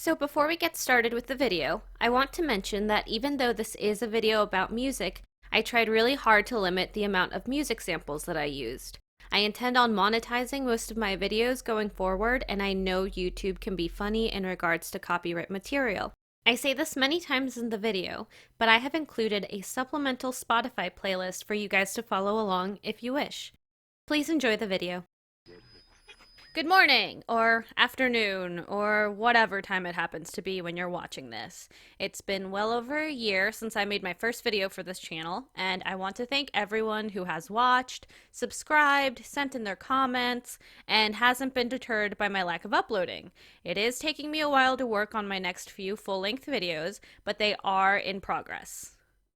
So before we get started with the video, I want to mention that even though this is a video about music, I tried really hard to limit the amount of music samples that I used. I intend on monetizing most of my videos going forward, and I know YouTube can be funny in regards to copyright material. I say this many times in the video, but I have included a supplemental Spotify playlist for you guys to follow along if you wish. Please enjoy the video. Good morning, or afternoon, or whatever time it happens to be when you're watching this. It's been well over a year since I made my first video for this channel, and I want to thank everyone who has watched, subscribed, sent in their comments, and hasn't been deterred by my lack of uploading. It is taking me a while to work on my next few full-length videos, but they are in progress.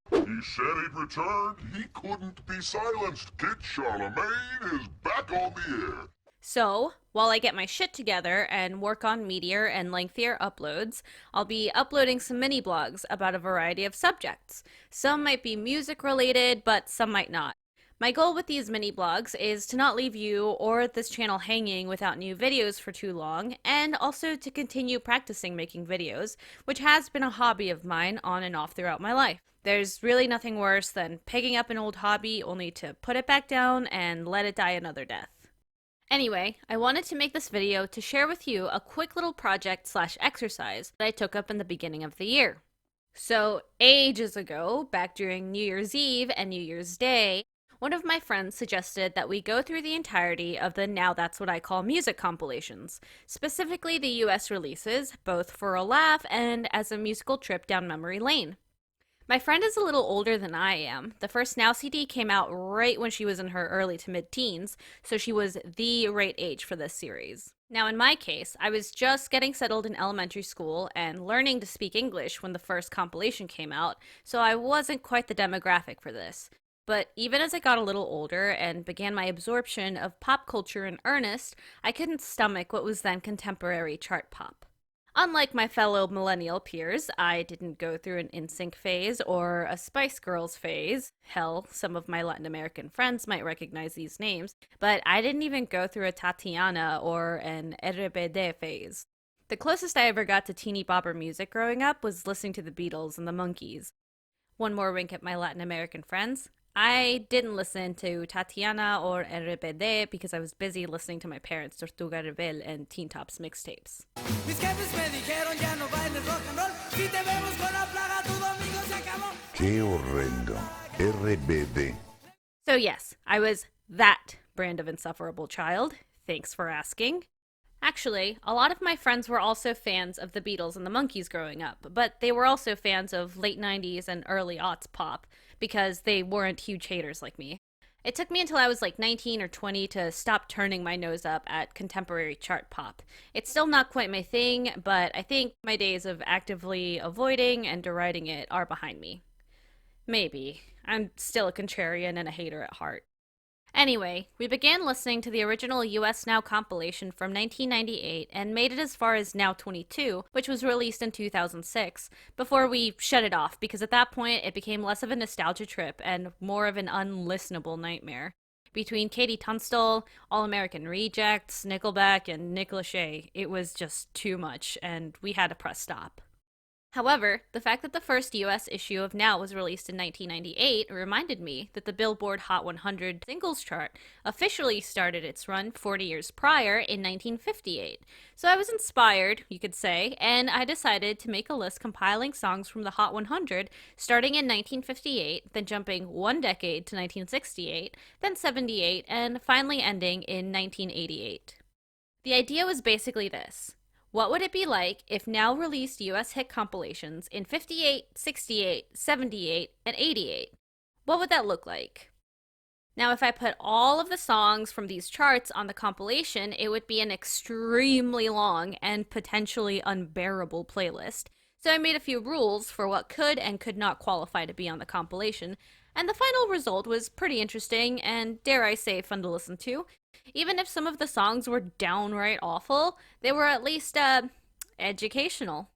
He said he'd return. He couldn't be silenced. Kid Charlemagne is back on the air. So, while I get my shit together and work on meatier and lengthier uploads, I'll be uploading some mini blogs about a variety of subjects. Some might be music related, but some might not. My goal with these mini blogs is to not leave you or this channel hanging without new videos for too long, and also to continue practicing making videos, which has been a hobby of mine on and off throughout my life. There's really nothing worse than picking up an old hobby only to put it back down and let it die another death. Anyway, I wanted to make this video to share with you a quick little project/exercise that I took up in the beginning of the year. So, ages ago, back during New Year's Eve and New Year's Day, one of my friends suggested that we go through the entirety of the Now That's What I Call Music compilations, specifically the US releases, both for a laugh and as a musical trip down memory lane. My friend is a little older than I am. The first Now CD came out right when she was in her early to mid-teens, so she was the right age for this series. Now in my case, I was just getting settled in elementary school and learning to speak English when the first compilation came out, so I wasn't quite the demographic for this. But even as I got a little older and began my absorption of pop culture in earnest, I couldn't stomach what was then contemporary chart pop. Unlike my fellow millennial peers, I didn't go through an NSYNC phase or a Spice Girls phase. Hell, some of my Latin American friends might recognize these names, but I didn't even go through a Tatiana or an RBD phase. The closest I ever got to teeny bopper music growing up was listening to the Beatles and the Monkees. One more wink at my Latin American friends. I didn't listen to Tatiana or RBD because I was busy listening to my parents' Tortuga Rebel and Teen Tops mixtapes. Qué horrendo. RBD. So yes, I was that brand of insufferable child. Thanks for asking. Actually, a lot of my friends were also fans of the Beatles and the Monkees growing up, but they were also fans of late 90s and early aughts pop, because they weren't huge haters like me. It took me until I was like 19 or 20 to stop turning my nose up at contemporary chart pop. It's still not quite my thing, but I think my days of actively avoiding and deriding it are behind me. Maybe. I'm still a contrarian and a hater at heart. Anyway, we began listening to the original US Now compilation from 1998 and made it as far as Now 22, which was released in 2006, before we shut it off because at that point it became less of a nostalgia trip and more of an unlistenable nightmare. Between Katie Tunstall, All American Rejects, Nickelback, and Nick Lachey, it was just too much, and we had to press stop. However, the fact that the first US issue of Now was released in 1998 reminded me that the Billboard Hot 100 Singles chart officially started its run 40 years prior in 1958. So I was inspired, you could say, and I decided to make a list compiling songs from the Hot 100 starting in 1958, then jumping one decade to 1968, then 78, and finally ending in 1988. The idea was basically this. What would it be like if Now released US hit compilations in 58, 68, 78, and 88? What would that look like? Now, if I put all of the songs from these charts on the compilation, it would be an extremely long and potentially unbearable playlist. So I made a few rules for what could and could not qualify to be on the compilation, and the final result was pretty interesting and, dare I say, fun to listen to. Even if some of the songs were downright awful, they were at least, educational.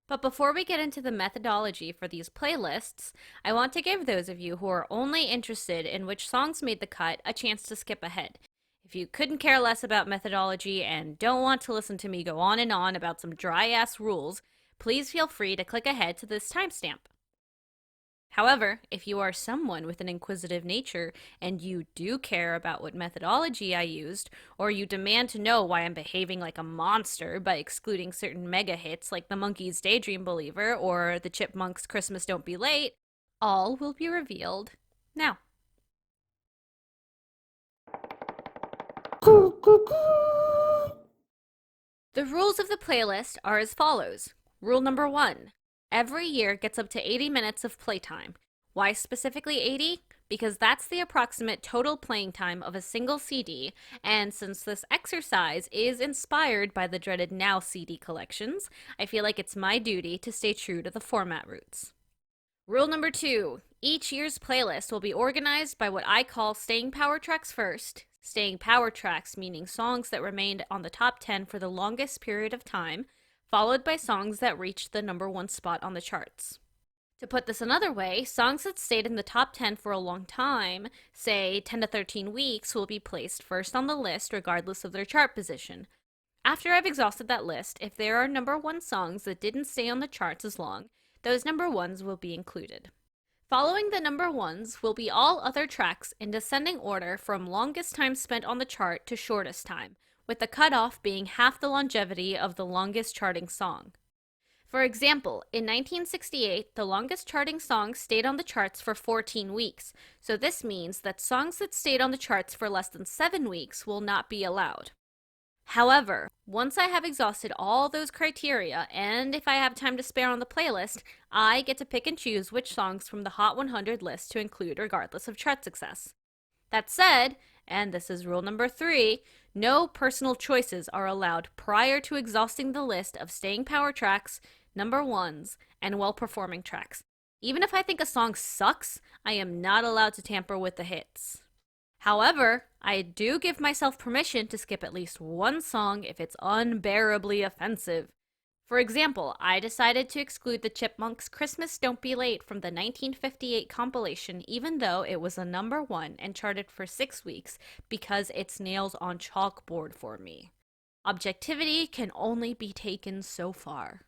But before we get into the methodology for these playlists, I want to give those of you who are only interested in which songs made the cut a chance to skip ahead. If If you couldn't care less about methodology and don't want to listen to me go on and on about some dry-ass rules, please feel free to click ahead to this timestamp. However, if you are someone with an inquisitive nature and you do care about what methodology I used, or you demand to know why I'm behaving like a monster by excluding certain mega hits like the Monkees' Daydream Believer or the Chipmunks' Christmas Don't Be Late, all will be revealed now. The rules of the playlist are as follows. Rule number 1. Every year gets up to 80 minutes of playtime. Why specifically 80? Because that's the approximate total playing time of a single CD, and since this exercise is inspired by the dreaded Now CD collections, I feel like it's my duty to stay true to the format roots. Rule number 2. Each year's playlist will be organized by what I call staying power tracks first. Staying power tracks meaning songs that remained on the top 10 for the longest period of time, followed by songs that reached the number 1 spot on the charts. To put this another way, songs that stayed in the top 10 for a long time, say 10 to 13 weeks, will be placed first on the list regardless of their chart position. After I've exhausted that list, if there are number 1 songs that didn't stay on the charts as long, those number 1s will be included. Following the number 1s will be all other tracks in descending order from longest time spent on the chart to shortest time, with the cutoff being half the longevity of the longest charting song. For example, in 1968, the longest charting song stayed on the charts for 14 weeks, so this means that songs that stayed on the charts for less than 7 weeks will not be allowed. However, once I have exhausted all those criteria, and if I have time to spare on the playlist, I get to pick and choose which songs from the Hot 100 list to include regardless of chart success. That said, and this is rule number 3, no personal choices are allowed prior to exhausting the list of staying power tracks, number 1s, and well-performing tracks. Even if I think a song sucks, I am not allowed to tamper with the hits. However, I do give myself permission to skip at least one song if it's unbearably offensive. For example, I decided to exclude the Chipmunks' Christmas Don't Be Late from the 1958 compilation even though it was a number 1 and charted for 6 weeks because it's nails on chalkboard for me. Objectivity can only be taken so far.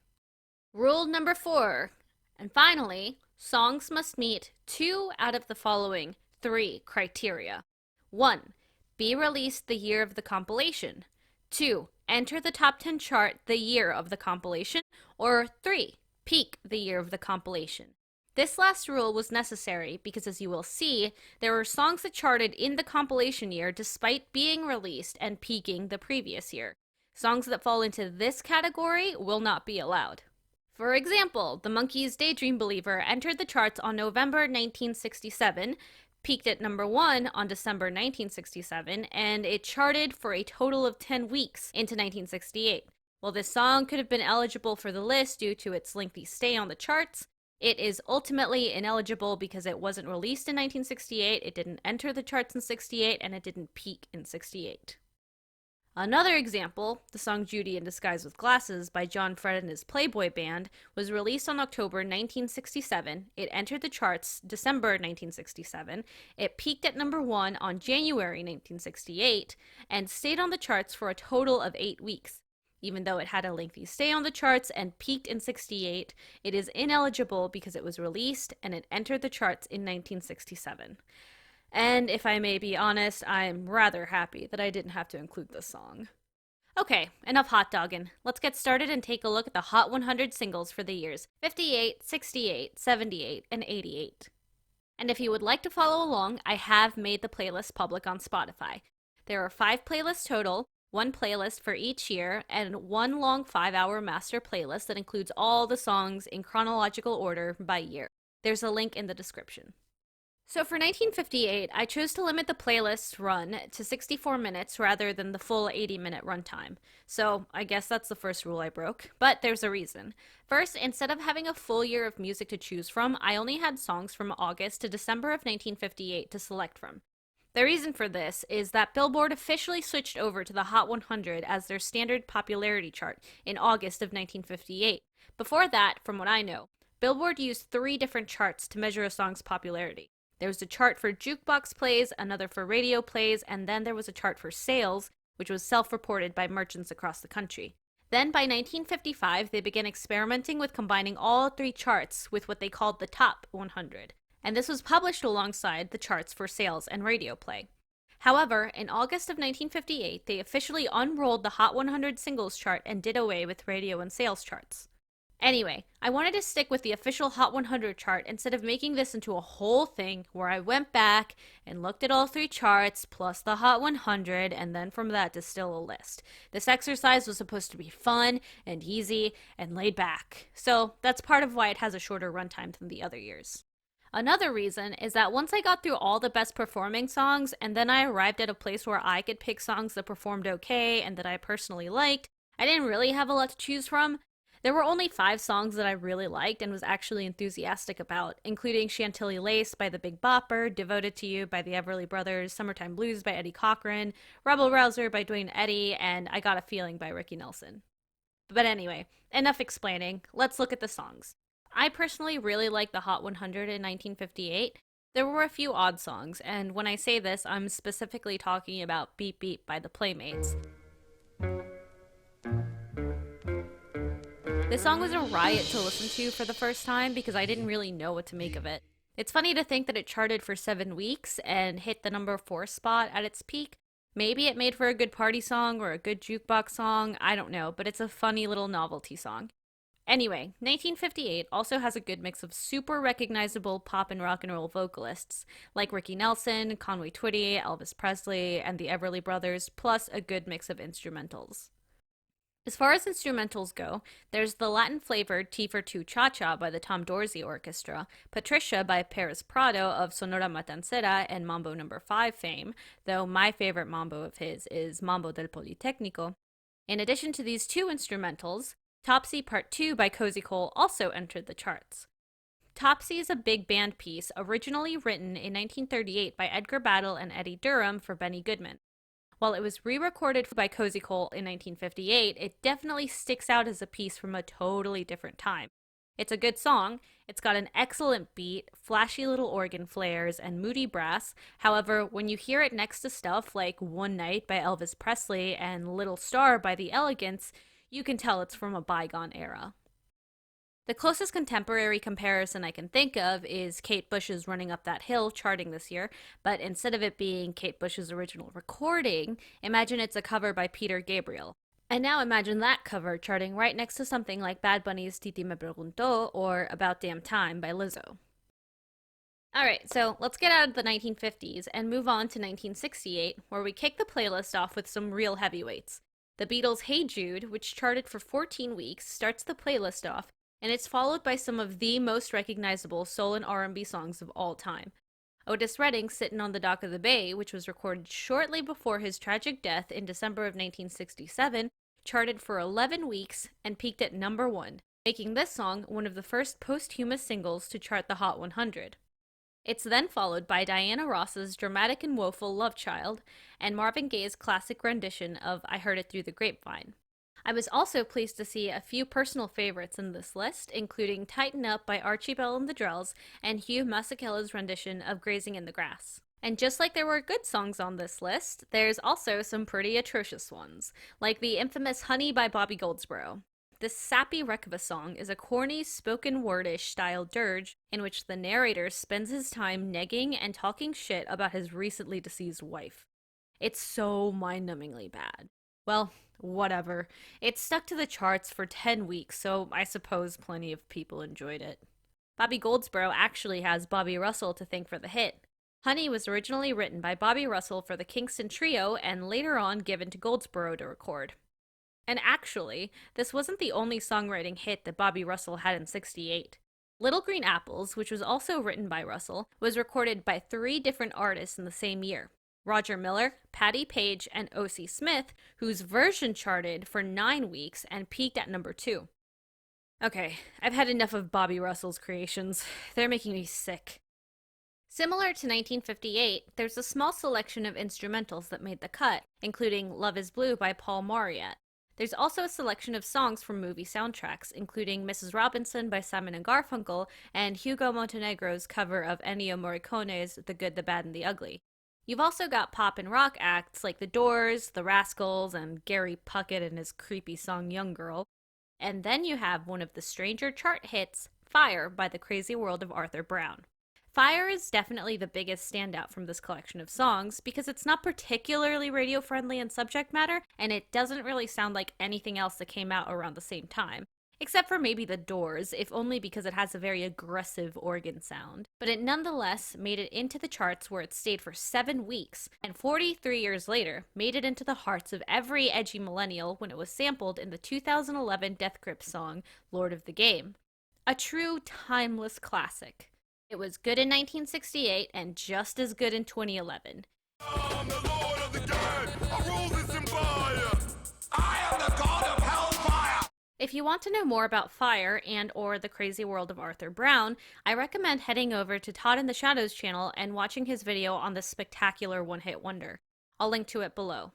Rule number 4. And finally, songs must meet 2 out of the following 3 criteria. 1. Be released the year of the compilation. 2. Enter the top 10 chart the year of the compilation. Or 3. Peak the year of the compilation. This last rule was necessary because, as you will see, there were songs that charted in the compilation year despite being released and peaking the previous year. Songs that fall into this category will not be allowed. For example, the Monkees' Daydream Believer entered the charts on November 1967, peaked at number 1 on December 1967, and it charted for a total of 10 weeks into 1968. While this song could have been eligible for the list due to its lengthy stay on the charts, it is ultimately ineligible because it wasn't released in 1968, it didn't enter the charts in 68, and it didn't peak in 68. Another example, the song Judy in Disguise with Glasses by John Fred and his Playboy Band, was released on October 1967. It entered the charts December 1967. It peaked at number 1 on January 1968 and stayed on the charts for a total of 8 weeks. Even though it had a lengthy stay on the charts and peaked in 68, it is ineligible because it was released and it entered the charts in 1967. And if I may be honest, I'm rather happy that I didn't have to include this song. Okay, enough hot dogging. Let's get started and take a look at the Hot 100 singles for the years 58, 68, 78, and 88. And if you would like to follow along, I have made the playlist public on Spotify. There are 5 playlists total, 1 playlist for each year, and 1 long 5-hour master playlist that includes all the songs in chronological order by year. There's a link in the description. So for 1958, I chose to limit the playlist's run to 64 minutes rather than the full 80-minute runtime. So I guess that's the first rule I broke, but there's a reason. First, instead of having a full year of music to choose from, I only had songs from August to December of 1958 to select from. The reason for this is that Billboard officially switched over to the Hot 100 as their standard popularity chart in August of 1958. Before that, from what I know, Billboard used 3 different charts to measure a song's popularity. There was a chart for jukebox plays, another for radio plays, and then there was a chart for sales, which was self-reported by merchants across the country. Then by 1955, they began experimenting with combining all three charts with what they called the Top 100, and this was published alongside the charts for sales and radio play. However, in August of 1958, they officially unrolled the Hot 100 singles chart and did away with radio and sales charts. Anyway, I wanted to stick with the official Hot 100 chart instead of making this into a whole thing where I went back and looked at all three charts plus the Hot 100 and then from that distill a list. This exercise was supposed to be fun and easy and laid back, so that's part of why it has a shorter runtime than the other years. Another reason is that once I got through all the best performing songs and then I arrived at a place where I could pick songs that performed okay and that I personally liked, I didn't really have a lot to choose from. There were only 5 songs that I really liked and was actually enthusiastic about, including Chantilly Lace by the Big Bopper, Devoted to You by the Everly Brothers, Summertime Blues by Eddie Cochran, Rebel Rouser by Dwayne Eddy, and I Got a Feeling by Ricky Nelson. But anyway, enough explaining, let's look at the songs. I personally really liked the Hot 100 in 1958. There were a few odd songs, and when I say this, I'm specifically talking about Beep Beep by the Playmates. This song was a riot to listen to for the first time because I didn't really know what to make of it. It's funny to think that it charted for 7 weeks and hit the number 4 spot at its peak. Maybe it made for a good party song or a good jukebox song, I don't know, but it's a funny little novelty song. Anyway, 1958 also has a good mix of super recognizable pop and rock and roll vocalists, like Ricky Nelson, Conway Twitty, Elvis Presley, and the Everly Brothers, plus a good mix of instrumentals. As far as instrumentals go, there's the Latin-flavored T for Two Cha-Cha by the Tom Dorsey Orchestra, Patricia by Perez Prado of Sonora Matancera and Mambo No. 5 fame, though my favorite mambo of his is Mambo del Politécnico. In addition to these 2 instrumentals, Topsy Part 2 by Cozy Cole also entered the charts. Topsy is a big band piece originally written in 1938 by Edgar Battle and Eddie Durham for Benny Goodman. While it was re-recorded by Cozy Cole in 1958, it definitely sticks out as a piece from a totally different time. It's a good song, it's got an excellent beat, flashy little organ flares, and moody brass. However, when you hear it next to stuff like One Night by Elvis Presley and Little Star by The Elegants, you can tell it's from a bygone era. The closest contemporary comparison I can think of is Kate Bush's Running Up That Hill charting this year, but instead of it being Kate Bush's original recording, imagine it's a cover by Peter Gabriel. And now imagine that cover charting right next to something like Bad Bunny's Titi Me Preguntó or About Damn Time by Lizzo. Alright, so let's get out of the 1950s and move on to 1968, where we kick the playlist off with some real heavyweights. The Beatles' Hey Jude, which charted for 14 weeks, starts the playlist off, and it's followed by some of the most recognizable soul and R&B songs of all time. Otis Redding's Sittin' on the Dock of the Bay, which was recorded shortly before his tragic death in December of 1967, charted for 11 weeks and peaked at number 1, making this song one of the first posthumous singles to chart the Hot 100. It's then followed by Diana Ross's dramatic and woeful Love Child, and Marvin Gaye's classic rendition of I Heard It Through the Grapevine. I was also pleased to see a few personal favorites in this list, including Tighten Up by Archie Bell and the Drells, and Hugh Masekela's rendition of Grazing in the Grass. And just like there were good songs on this list, there's also some pretty atrocious ones, like the infamous Honey by Bobby Goldsboro. This sappy wreck of a song is a corny, spoken wordish style dirge in which the narrator spends his time negging and talking shit about his recently deceased wife. It's so mind-numbingly bad. Well, whatever. It stuck to the charts for 10 weeks, so I suppose plenty of people enjoyed it. Bobby Goldsboro actually has Bobby Russell to thank for the hit. Honey was originally written by Bobby Russell for the Kingston Trio and later on given to Goldsboro to record. And actually, this wasn't the only songwriting hit that Bobby Russell had in '68. Little Green Apples, which was also written by Russell, was recorded by 3 different artists in the same year. Roger Miller, Patti Page, and O.C. Smith, whose version charted for 9 weeks and peaked at number 2. Okay, I've had enough of Bobby Russell's creations. They're making me sick. Similar to 1958, there's a small selection of instrumentals that made the cut, including Love is Blue by Paul Mauriat. There's also a selection of songs from movie soundtracks, including Mrs. Robinson by Simon and Garfunkel and Hugo Montenegro's cover of Ennio Morricone's The Good, the Bad, and the Ugly. You've also got pop and rock acts like The Doors, The Rascals, and Gary Puckett and his creepy song Young Girl. And then you have one of the stranger chart hits, Fire by The Crazy World of Arthur Brown. Fire is definitely the biggest standout from this collection of songs because it's not particularly radio friendly in subject matter, and it doesn't really sound like anything else that came out around the same time. Except for maybe The Doors, if only because it has a very aggressive organ sound. But it nonetheless made it into the charts where it stayed for 7 weeks, and 43 years later, made it into the hearts of every edgy millennial when it was sampled in the 2011 Death Grip song, Lord of the Game. A true timeless classic. It was good in 1968 and just as good in 2011. I'm the Lord of the Game. I rule this empire. I am the god of hellfire. If you want to know more about Fire and or The Crazy World of Arthur Brown, I recommend heading over to Todd in the Shadows channel and watching his video on this spectacular one-hit wonder. I'll link to it below.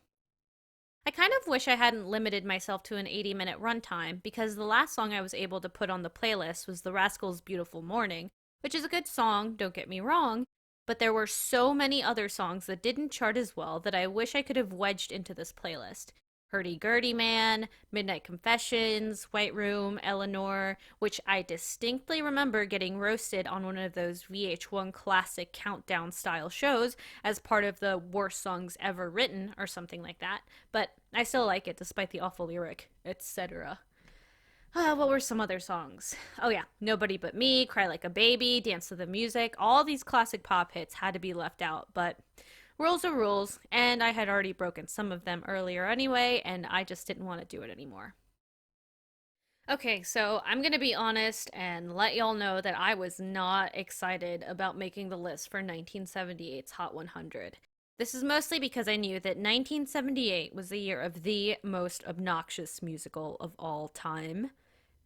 I kind of wish I hadn't limited myself to an 80-minute runtime because the last song I was able to put on the playlist was The Rascals' Beautiful Morning, which is a good song, don't get me wrong, but there were so many other songs that didn't chart as well that I wish I could have wedged into this playlist. Hurdy-Gurdy Man, Midnight Confessions, White Room, Eleanor, which I distinctly remember getting roasted on one of those VH1 classic countdown style shows as part of the worst songs ever written or something like that, but I still like it despite the awful lyric, etc. What were some other songs? Oh yeah, Nobody But Me, Cry Like a Baby, Dance to the Music, all these classic pop hits had to be left out, but rules are rules, and I had already broken some of them earlier anyway, and I just didn't want to do it anymore. Okay, so I'm gonna be honest and let y'all know that I was not excited about making the list for 1978's Hot 100. This is mostly because I knew that 1978 was the year of the most obnoxious musical of all time.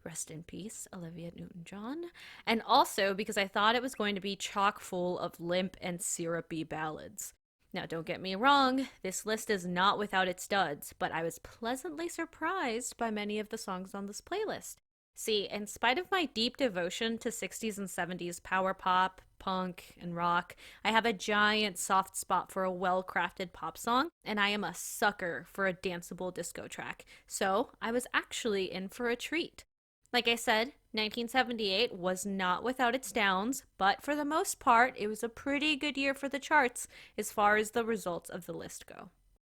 Rest in peace, Olivia Newton-John. And also because I thought it was going to be chock full of limp and syrupy ballads. Now, don't get me wrong, this list is not without its duds, but I was pleasantly surprised by many of the songs on this playlist. See, in spite of my deep devotion to 60s and 70s power pop, punk, and rock, I have a giant soft spot for a well-crafted pop song, and I am a sucker for a danceable disco track, so I was actually in for a treat. Like I said, 1978 was not without its downs, but for the most part, it was a pretty good year for the charts as far as the results of the list go.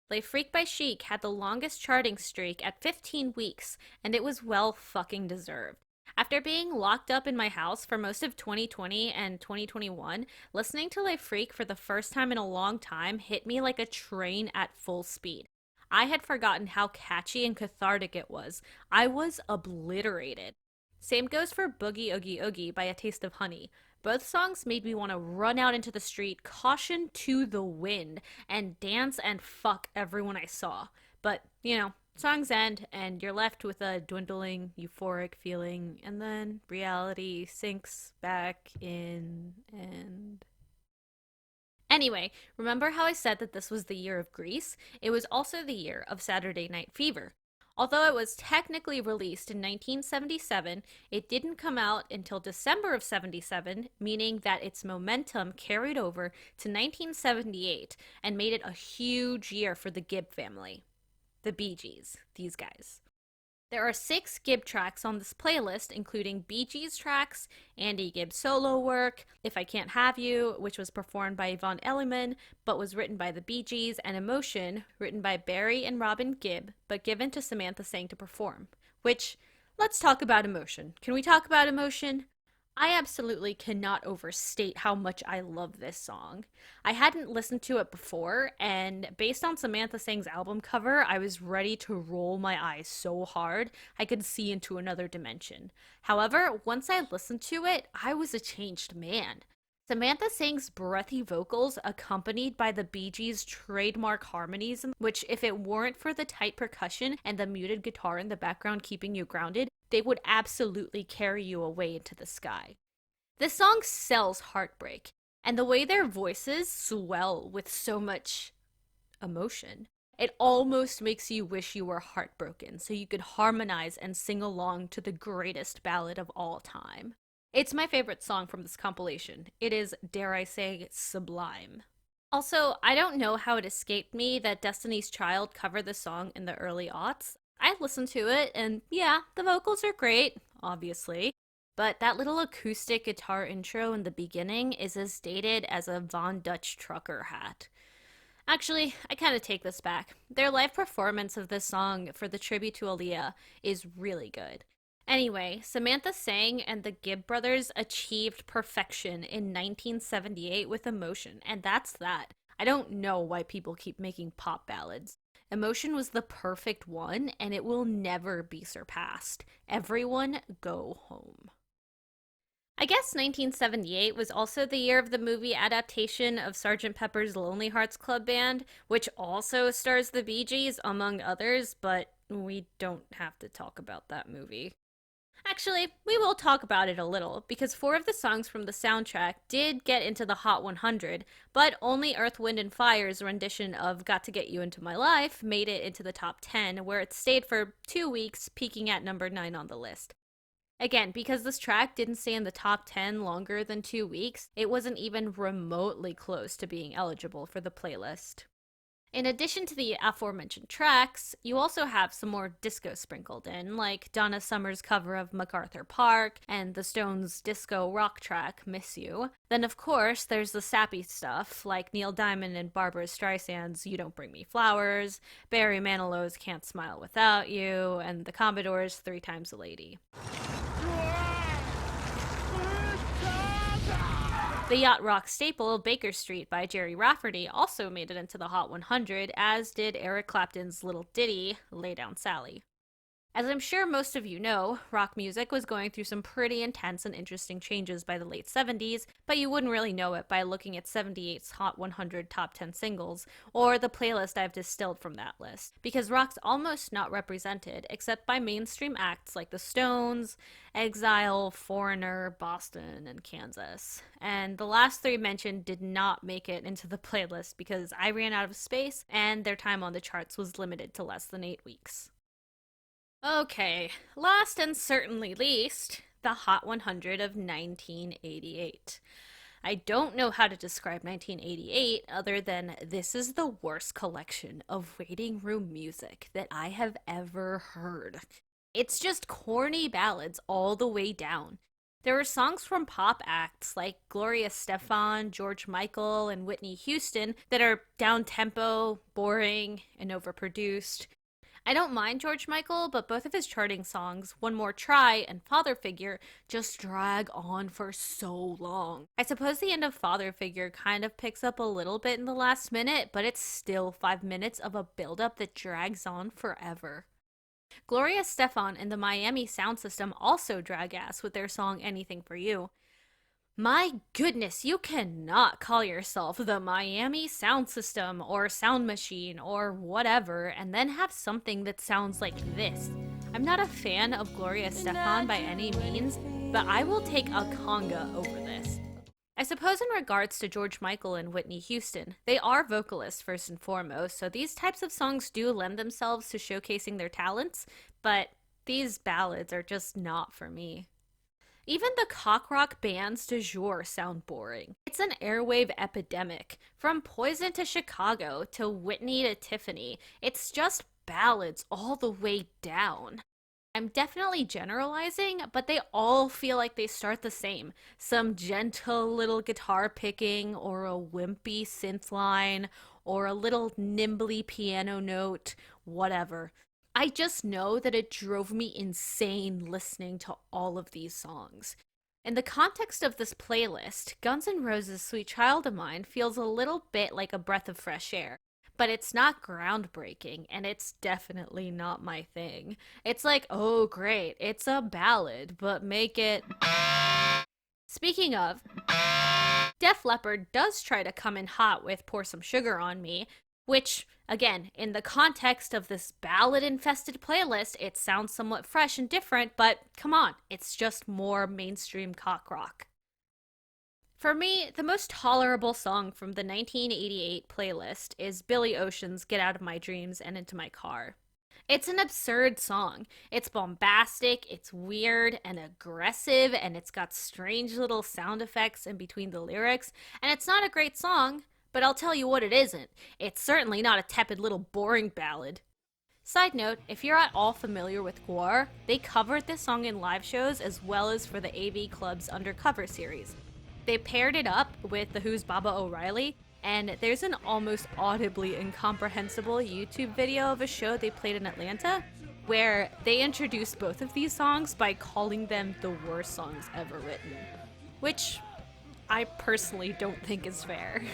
Les Freaks by Chic had the longest charting streak at 15 weeks, and it was well fucking deserved. After being locked up in my house for most of 2020 and 2021, listening to Les Freaks for the first time in a long time hit me like a train at full speed. I had forgotten how catchy and cathartic it was. I was obliterated. Same goes for Boogie Oogie Oogie by A Taste of Honey. Both songs made me want to run out into the street, caution to the wind, and dance and fuck everyone I saw. But, songs end, and you're left with a dwindling, euphoric feeling, and then reality sinks back in, and... Anyway, remember how I said that this was the year of Grease? It was also the year of Saturday Night Fever. Although it was technically released in 1977, it didn't come out until December of 77, meaning that its momentum carried over to 1978 and made it a huge year for the Gibb family. The Bee Gees, these guys. There are 6 Gibb tracks on this playlist, including Bee Gees tracks, Andy Gibb's solo work, If I Can't Have You, which was performed by Yvonne Elliman, but was written by the Bee Gees, and Emotion, written by Barry and Robin Gibb, but given to Samantha Sang to perform. Which, let's talk about Emotion. Can we talk about Emotion? I absolutely cannot overstate how much I love this song. I hadn't listened to it before, and based on Samantha Sang's album cover, I was ready to roll my eyes so hard I could see into another dimension. However, once I listened to it, I was a changed man. Samantha Sang's breathy vocals, accompanied by the Bee Gees' trademark harmonies, which, if it weren't for the tight percussion and the muted guitar in the background keeping you grounded, they would absolutely carry you away into the sky. This song sells heartbreak, and the way their voices swell with so much emotion. It almost makes you wish you were heartbroken so you could harmonize and sing along to the greatest ballad of all time. It's my favorite song from this compilation. It is, dare I say, sublime. Also, I don't know how it escaped me that Destiny's Child covered the song in the early aughts. I listened to it, and yeah, the vocals are great, obviously, but that little acoustic guitar intro in the beginning is as dated as a Von Dutch trucker hat. Actually, I kind of take this back. Their live performance of this song for the tribute to Aaliyah is really good. Anyway, Samantha sang and the Gibb brothers achieved perfection in 1978 with Emotion, and that's that. I don't know why people keep making pop ballads. Emotion was the perfect one, and it will never be surpassed. Everyone go home. I guess 1978 was also the year of the movie adaptation of Sgt. Pepper's Lonely Hearts Club Band, which also stars the Bee Gees, among others, but we don't have to talk about that movie. Actually, we will talk about it a little, because 4 of the songs from the soundtrack did get into the Hot 100, but only Earth, Wind, and Fire's rendition of Got to Get You Into My Life made it into the top 10, where it stayed for 2 weeks, peaking at number 9 on the list. Again, because this track didn't stay in the top 10 longer than 2 weeks, it wasn't even remotely close to being eligible for the playlist. In addition to the aforementioned tracks, you also have some more disco sprinkled in, like Donna Summer's cover of MacArthur Park and the Stones' disco rock track, Miss You. Then, of course, there's the sappy stuff, like Neil Diamond and Barbra Streisand's You Don't Bring Me Flowers, Barry Manilow's Can't Smile Without You, and the Commodores' Three Times a Lady. The yacht rock staple Baker Street by Jerry Rafferty also made it into the Hot 100, as did Eric Clapton's little ditty, Lay Down Sally. As I'm sure most of you know, rock music was going through some pretty intense and interesting changes by the late 70s, but you wouldn't really know it by looking at 78's Hot 100 Top 10 Singles, or the playlist I've distilled from that list, because rock's almost not represented except by mainstream acts like the Stones, Exile, Foreigner, Boston, and Kansas. And the last 3 mentioned did not make it into the playlist because I ran out of space and their time on the charts was limited to less than 8 weeks. Okay, last and certainly least, the Hot 100 of 1988. I don't know how to describe 1988 other than this is the worst collection of waiting room music that I have ever heard. It's just corny ballads all the way down. There were songs from pop acts like Gloria Estefan, George Michael, and Whitney Houston that are down-tempo, boring, and overproduced. I don't mind George Michael, but both of his charting songs, One More Try and Father Figure, just drag on for so long. I suppose the end of Father Figure kind of picks up a little bit in the last minute, but it's still 5 minutes of a build-up that drags on forever. Gloria Estefan and the Miami Sound System also drag ass with their song Anything for You. My goodness, you cannot call yourself the Miami Sound System or Sound Machine or whatever and then have something that sounds like this. I'm not a fan of Gloria Estefan by any means, but I will take a conga over this. I suppose in regards to George Michael and Whitney Houston, they are vocalists first and foremost, so these types of songs do lend themselves to showcasing their talents, but these ballads are just not for me. Even the cock rock bands du jour sound boring. It's an airwave epidemic. From Poison to Chicago to Whitney to Tiffany, it's just ballads all the way down. I'm definitely generalizing, but they all feel like they start the same. Some gentle little guitar picking, or a wimpy synth line, or a little nimbly piano note, whatever. I just know that it drove me insane listening to all of these songs. In the context of this playlist, Guns N' Roses' Sweet Child of Mine feels a little bit like a breath of fresh air, but it's not groundbreaking, and it's definitely not my thing. It's like, oh great, it's a ballad, but make it... Speaking of, Def Leppard does try to come in hot with Pour Some Sugar on Me, which, again, in the context of this ballad-infested playlist, it sounds somewhat fresh and different, but come on, it's just more mainstream cock rock. For me, the most tolerable song from the 1988 playlist is Billy Ocean's Get Out of My Dreams and Into My Car. It's an absurd song. It's bombastic, it's weird and aggressive, and it's got strange little sound effects in between the lyrics. And it's not a great song, but I'll tell you what it isn't. It's certainly not a tepid little boring ballad. Side note, if you're at all familiar with Gwar, they covered this song in live shows as well as for the AV Club's Undercover series. They paired it up with The Who's Baba O'Reilly, and there's an almost audibly incomprehensible YouTube video of a show they played in Atlanta where they introduced both of these songs by calling them the worst songs ever written, which I personally don't think is fair.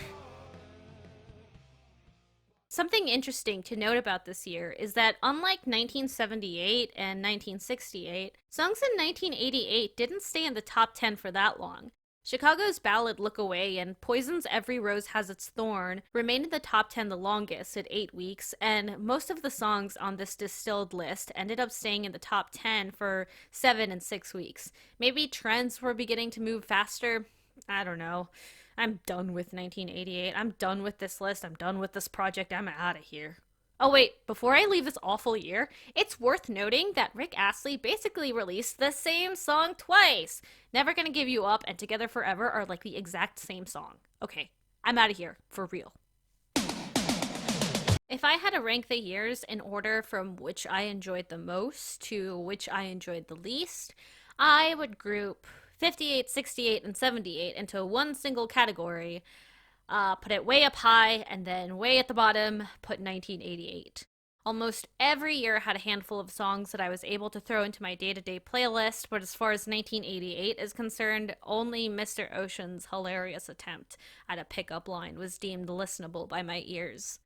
Something interesting to note about this year is that unlike 1978 and 1968, songs in 1988 didn't stay in the top 10 for that long. Chicago's ballad Look Away and Poison's Every Rose Has Its Thorn remained in the top 10 the longest at 8 weeks, and most of the songs on this distilled list ended up staying in the top 10 for 7 and 6 weeks. Maybe trends were beginning to move faster? I don't know. I'm done with 1988. I'm done with this list. I'm done with this project. I'm out of here. Oh wait, before I leave this awful year, it's worth noting that Rick Astley basically released the same song twice. Never Gonna Give You Up and Together Forever are like the exact same song. Okay, I'm out of here, for real. If I had to rank the years in order from which I enjoyed the most to which I enjoyed the least, I would group 58, 68, and 78 into one single category. Put it way up high, and then way at the bottom, put 1988. Almost every year had a handful of songs that I was able to throw into my day-to-day playlist, but as far as 1988 is concerned, only Mr. Ocean's hilarious attempt at a pickup line was deemed listenable by my ears.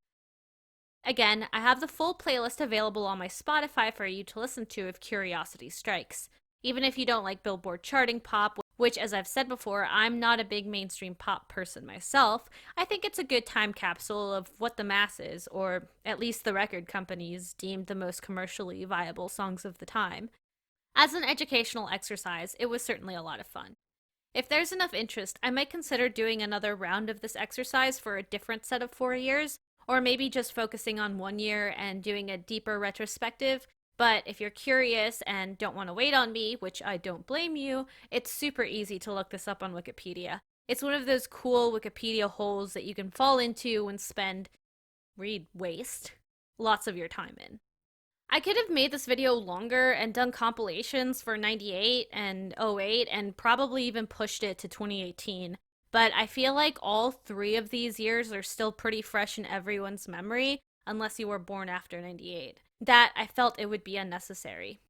Again, I have the full playlist available on my Spotify for you to listen to if curiosity strikes. Even if you don't like Billboard charting pop, which, as I've said before, I'm not a big mainstream pop person myself, I think it's a good time capsule of what the masses, or at least the record companies, deemed the most commercially viable songs of the time. As an educational exercise, it was certainly a lot of fun. If there's enough interest, I might consider doing another round of this exercise for a different set of 4 years, or maybe just focusing on 1 year and doing a deeper retrospective. But if you're curious and don't want to wait on me, which I don't blame you, it's super easy to look this up on Wikipedia. It's one of those cool Wikipedia holes that you can fall into and waste lots of your time in. I could have made this video longer and done compilations for 98 and 08 and probably even pushed it to 2018. But I feel like all 3 of these years are still pretty fresh in everyone's memory, unless you were born after 98. That I felt it would be unnecessary.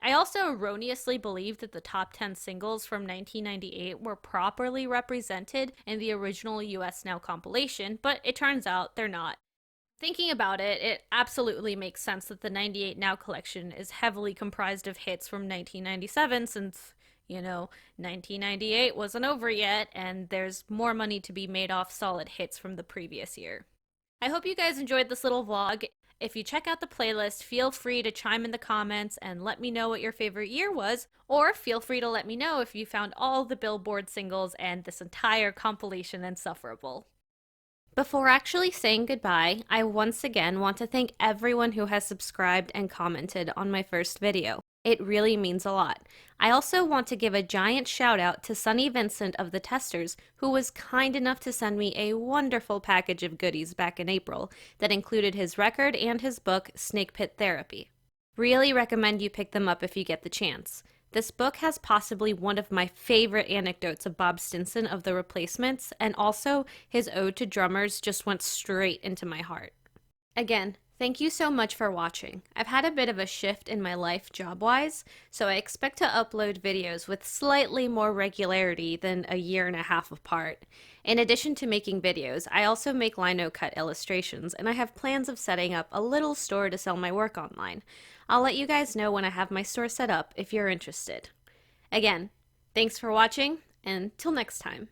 I also erroneously believed that the top 10 singles from 1998 were properly represented in the original US Now compilation, but it turns out they're not. Thinking about it, it absolutely makes sense that the 98 Now collection is heavily comprised of hits from 1997 since, 1998 wasn't over yet and there's more money to be made off solid hits from the previous year. I hope you guys enjoyed this little vlog. If you check out the playlist, feel free to chime in the comments and let me know what your favorite year was, or feel free to let me know if you found all the Billboard singles and this entire compilation insufferable. Before actually saying goodbye, I once again want to thank everyone who has subscribed and commented on my first video. It really means a lot. I also want to give a giant shout out to Sonny Vincent of The Testers, who was kind enough to send me a wonderful package of goodies back in April that included his record and his book, Snake Pit Therapy. Really recommend you pick them up if you get the chance. This book has possibly one of my favorite anecdotes of Bob Stinson of The Replacements, and also his ode to drummers just went straight into my heart. Again, thank you so much for watching. I've had a bit of a shift in my life job-wise, so I expect to upload videos with slightly more regularity than a year and a half apart. In addition to making videos, I also make lino cut illustrations, and I have plans of setting up a little store to sell my work online. I'll let you guys know when I have my store set up if you're interested. Again, thanks for watching, and till next time.